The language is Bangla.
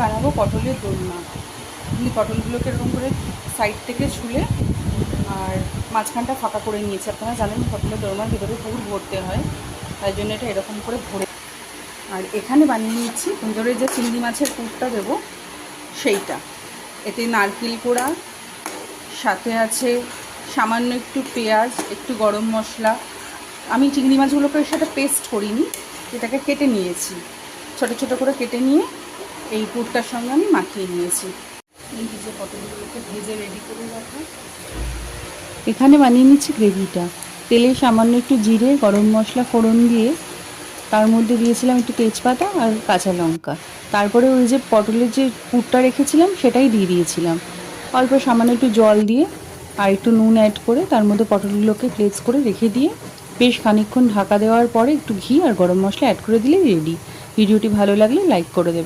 বানাবো পটলের দোলমা। পটলগুলোকে এরকম করে সাইড থেকে ছুলে আর মাঝখানটা ফাঁকা করে নিয়েছি। আপনারা জানেন পটলের দোলমার ভিতরে পুর ভরতে হয়, তাই জন্য এটা এরকম করে ভরে। আর এখানে বানিয়ে নিচ্ছি ভিতরে যে চিংড়ি মাছের পুরটা দেবো সেইটা। এতে নারকেল কোড়া, সাথে আছে সামান্য একটু পেঁয়াজ, একটু গরম মশলা। আমি চিংড়ি মাছগুলোকে এর সাথে পেস্ট করিনি, এটাকে কেটে নিয়েছি, ছোটো ছোটো করে কেটে নিয়ে এই পুরটার সঙ্গে আমি মাখিয়ে নিয়েছি। এই যে পটলগুলোকে ভেজে রেডি করে রাখা। এখানে বানিয়ে নিচ্ছি গ্রেভিটা। তেলে সামান্য একটু জিরে, গরম মশলা ফোড়ন দিয়ে তার মধ্যে দিয়েছিলাম একটু তেজপাতা আর কাঁচা লঙ্কা। তারপরে ওই যে পটলের যে পুরটা রেখেছিলাম সেটাই দিয়ে দিয়েছিলাম। অল্প সামান্য একটু জল দিয়ে আর একটু নুন অ্যাড করে তার মধ্যে পটলগুলোকে প্লেস করে রেখে দিয়ে বেশ খানিকক্ষণ ঢাকা দেওয়ার পরে একটু ঘি আর গরম মশলা অ্যাড করে দিলেই রেডি। ভিডিওটি ভালো লাগলে লাইক করে দেবেন।